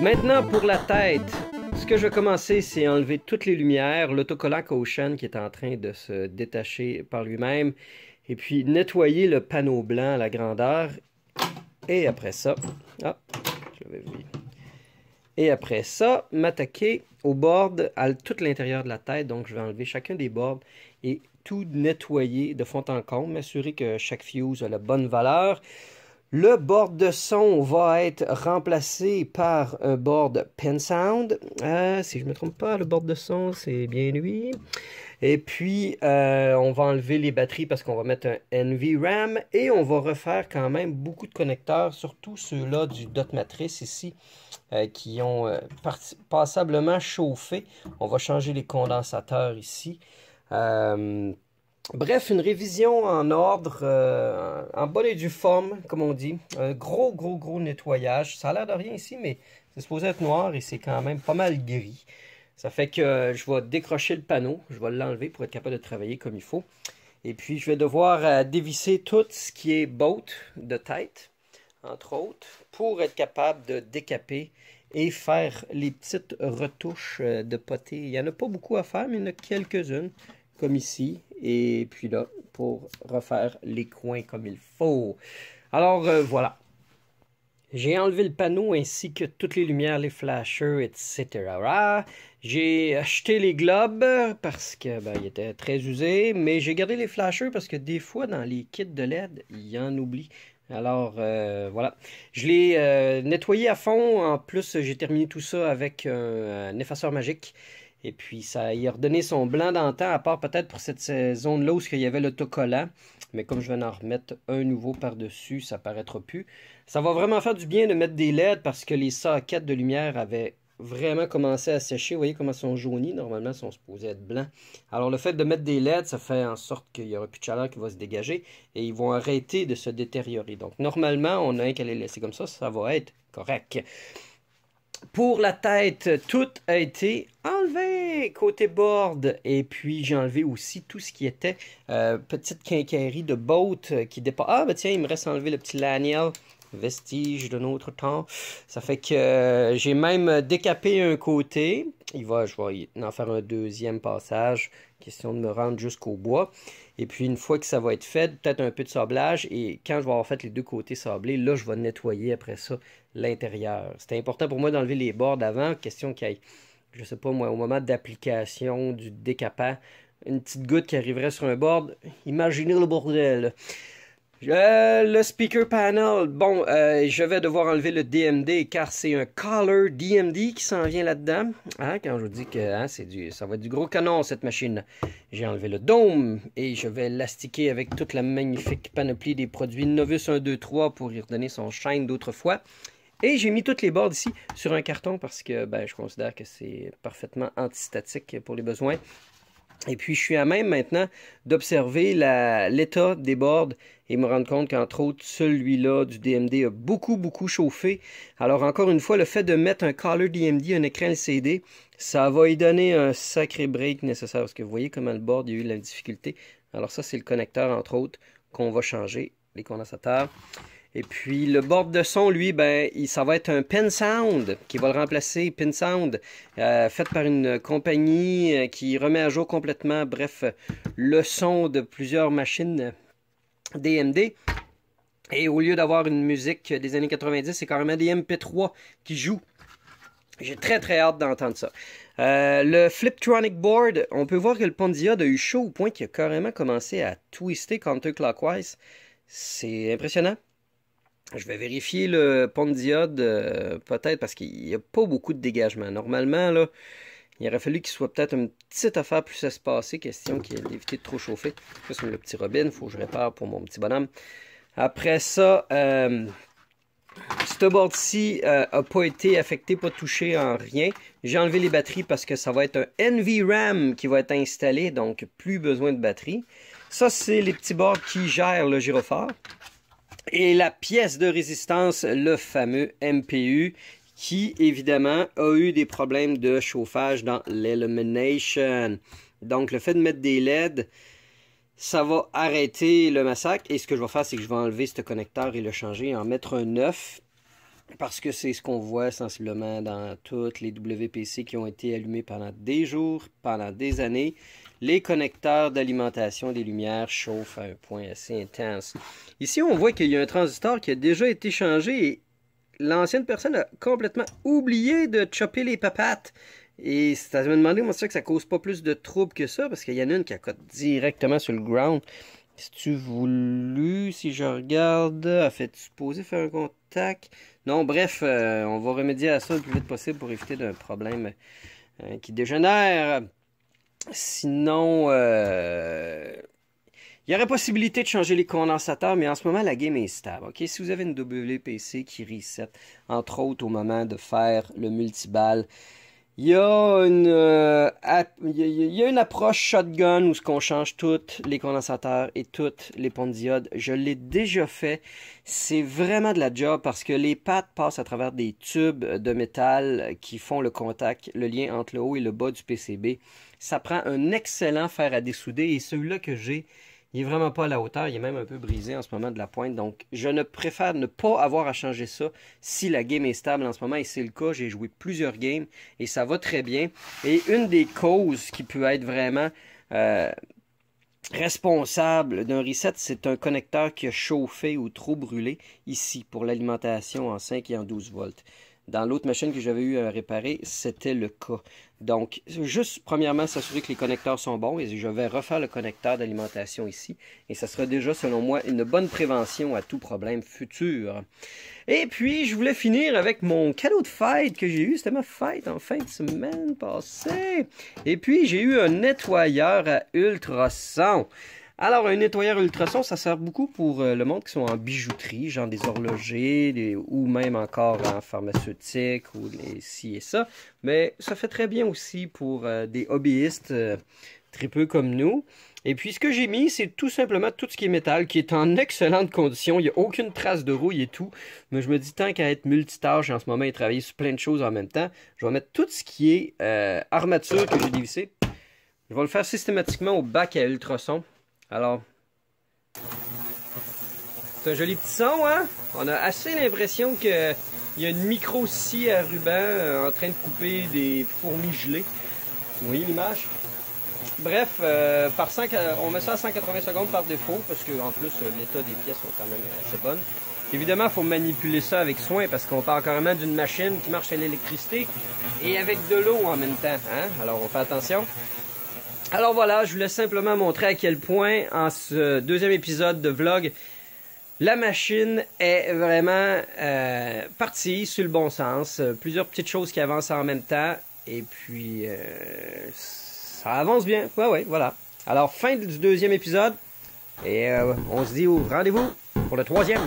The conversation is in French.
Maintenant pour la tête, ce que je vais commencer, c'est enlever toutes les lumières, l'autocollant Caution qui est en train de se détacher par lui-même, et puis nettoyer le panneau blanc à la grandeur. Et après ça, je l'avais vu. Et après ça, m'attaquer au board, à tout l'intérieur de la tête. Donc, je vais enlever chacun des boards et tout nettoyer de fond en comble, m'assurer que chaque fuse a la bonne valeur. Le board de son va être remplacé par un board Pensound. Si je ne me trompe pas, le board de son, c'est bien lui. Et puis, on va enlever les batteries parce qu'on va mettre un NVRAM et on va refaire quand même beaucoup de connecteurs, surtout ceux-là du dot matrice ici, qui ont passablement chauffé. On va changer les condensateurs ici. Bref, une révision en ordre, en bonne et due forme, comme on dit. Un gros nettoyage. Ça a l'air de rien ici, mais c'est supposé être noir et c'est quand même pas mal gris. Ça fait que je vais décrocher le panneau, je vais l'enlever pour être capable de travailler comme il faut. Et puis, je vais devoir dévisser tout ce qui est bolt de tête, entre autres, pour être capable de décaper et faire les petites retouches de potée. Il n'y en a pas beaucoup à faire, mais il y en a quelques-unes, comme ici. Et puis là, pour refaire les coins comme il faut. Alors, voilà. J'ai enlevé le panneau ainsi que toutes les lumières, les flashers, etc. J'ai acheté les globes parce que ils étaient très usés, mais j'ai gardé les flashers parce que des fois, dans les kits de LED, il y en oublie. Alors, voilà. Je l'ai nettoyé à fond. En plus, j'ai terminé tout ça avec un effaceur magique. Et puis, ça y a redonné son blanc d'antan, à part peut-être pour cette zone-là où il y avait l'autocollant. Mais comme je vais en remettre un nouveau par-dessus, ça paraîtra plus. Ça va vraiment faire du bien de mettre des LED parce que les sockets de lumière avaient vraiment commencé à sécher. Vous voyez comment ils sont jaunis? Normalement, ils sont supposés être blancs. Alors, le fait de mettre des LED, ça fait en sorte qu'il n'y aura plus de chaleur qui va se dégager et ils vont arrêter de se détériorer. Donc, normalement, on a qu'à les laisser comme ça va être correct. Pour la tête, tout a été enlevé côté board. Et puis, j'ai enlevé aussi tout ce qui était petite quincaillerie de boat qui dépasse. Ah, ben tiens, il me reste à enlever le petit laniel, vestige de notre temps. Ça fait que j'ai même décapé un côté. Je vais en faire un deuxième passage. Question de me rendre jusqu'au bois. Et puis, une fois que ça va être fait, peut-être un peu de sablage. Et quand je vais avoir fait les deux côtés sablés, là, je vais nettoyer après ça l'intérieur. C'était important pour moi d'enlever les bords d'avant. Question qu'il y ait, je sais pas moi, au moment d'application du décapant, une petite goutte qui arriverait sur un board. Imaginez le bordel. Le speaker panel, bon, je vais devoir enlever le DMD car c'est un color DMD qui s'en vient là-dedans. Hein, quand je vous dis que ça va être du gros canon cette machine. J'ai enlevé le dôme et je vais l'astiquer avec toute la magnifique panoplie des produits Novus 1, 2, 3 pour y redonner son shine d'autrefois. Et j'ai mis toutes les bords ici sur un carton parce que je considère que c'est parfaitement antistatique pour les besoins. Et puis, je suis à même maintenant d'observer l'état des boards et me rendre compte qu'entre autres, celui-là du DMD a beaucoup chauffé. Alors, encore une fois, le fait de mettre un Color DMD, un écran LCD, ça va y donner un sacré break nécessaire. Parce que vous voyez comment le board, il y a eu de la difficulté. Alors ça, c'est le connecteur, entre autres, qu'on va changer, les condensateurs. Et puis, le board de son, lui, ça va être un Pensound qui va le remplacer. Pensound, fait par une compagnie qui remet à jour complètement, bref, le son de plusieurs machines DMD. Et au lieu d'avoir une musique des années 90, c'est carrément des MP3 qui jouent. J'ai très hâte d'entendre ça. Le Fliptronic Board, on peut voir que le pont de diode a eu chaud au point qu'il a carrément commencé à twister counterclockwise. C'est impressionnant. Je vais vérifier le pont de diode, peut-être, parce qu'il n'y a pas beaucoup de dégagement. Normalement, là, il aurait fallu qu'il soit peut-être une petite affaire plus espacée, question qu'il ait d'éviter de trop chauffer. Ça, c'est le petit Robin, il faut que je répare pour mon petit bonhomme. Après ça, ce board-ci n'a pas été affecté, pas touché en rien. J'ai enlevé les batteries parce que ça va être un NVRAM qui va être installé, donc plus besoin de batterie. Ça, c'est les petits boards qui gèrent le gyrophare. Et la pièce de résistance, le fameux MPU, qui évidemment a eu des problèmes de chauffage dans l'Illumination. Donc le fait de mettre des LED, ça va arrêter le massacre. Et ce que je vais faire, c'est que je vais enlever ce connecteur et le changer et en mettre un neuf. Parce que c'est ce qu'on voit sensiblement dans toutes les WPC qui ont été allumés pendant des jours, pendant des années. Les connecteurs d'alimentation des lumières chauffent à un point assez intense. Ici, on voit qu'il y a un transistor qui a déjà été changé et l'ancienne personne a complètement oublié de chopper les papates. Et c'est à me demander, moi, ça que ça cause pas plus de troubles que ça, parce qu'il y en a une qui accote directement sur le ground. Si tu voulu, si je regarde, a fait supposé faire un contact? Non, bref, on va remédier à ça le plus vite possible pour éviter d'un problème qui dégénère. Sinon, il y aurait possibilité de changer les condensateurs, mais en ce moment, la game est stable. Okay? Si vous avez une WPC qui reset, entre autres au moment de faire le multiball, il y a une approche shotgun où on change tous les condensateurs et toutes les ponts de diode. Je l'ai déjà fait. C'est vraiment de la job parce que les pattes passent à travers des tubes de métal qui font le contact, le lien entre le haut et le bas du PCB. Ça prend un excellent fer à dessouder et celui-là que j'ai, il est vraiment pas à la hauteur, il est même un peu brisé en ce moment de la pointe, donc je ne préfère ne pas avoir à changer ça si la game est stable en ce moment, et c'est le cas, j'ai joué plusieurs games, et ça va très bien, et une des causes qui peut être vraiment responsable d'un reset, c'est un connecteur qui a chauffé ou trop brûlé, ici, pour l'alimentation en 5 et en 12 volts. Dans l'autre machine que j'avais eu à réparer, c'était le cas. Donc, juste premièrement, s'assurer que les connecteurs sont bons et je vais refaire le connecteur d'alimentation ici. Et ça sera déjà, selon moi, une bonne prévention à tout problème futur. Et puis, je voulais finir avec mon cadeau de fête que j'ai eu. C'était ma fête en fin de semaine passée. Et puis, j'ai eu un nettoyeur à ultrasons. Alors, un nettoyeur ultrason, ça sert beaucoup pour le monde qui sont en bijouterie, genre des horlogers, ou même encore en pharmaceutique, ou les ci et ça. Mais ça fait très bien aussi pour des hobbyistes très peu comme nous. Et puis, ce que j'ai mis, c'est tout simplement tout ce qui est métal, qui est en excellente condition. Il n'y a aucune trace de rouille et tout. Mais je me dis, tant qu'à être multitâche en ce moment et travailler sur plein de choses en même temps, je vais mettre tout ce qui est armature que j'ai dévissé. Je vais le faire systématiquement au bac à ultrasons. Alors, c'est un joli petit son, hein? On a assez l'impression qu'il y a une micro-scie à ruban en train de couper des fourmis gelées. Vous voyez l'image? Bref, on met ça à 180 secondes par défaut, parce qu'en plus, l'état des pièces sont quand même assez bonnes. Évidemment, il faut manipuler ça avec soin, parce qu'on parle carrément d'une machine qui marche à l'électricité et avec de l'eau en même temps, hein? Alors, on fait attention. Alors voilà, je voulais simplement montrer à quel point, en ce deuxième épisode de vlog, la machine est vraiment partie sur le bon sens. Plusieurs petites choses qui avancent en même temps. Et puis, ça avance bien. Ouais, voilà. Alors, fin du deuxième épisode. Et on se dit au rendez-vous pour le troisième.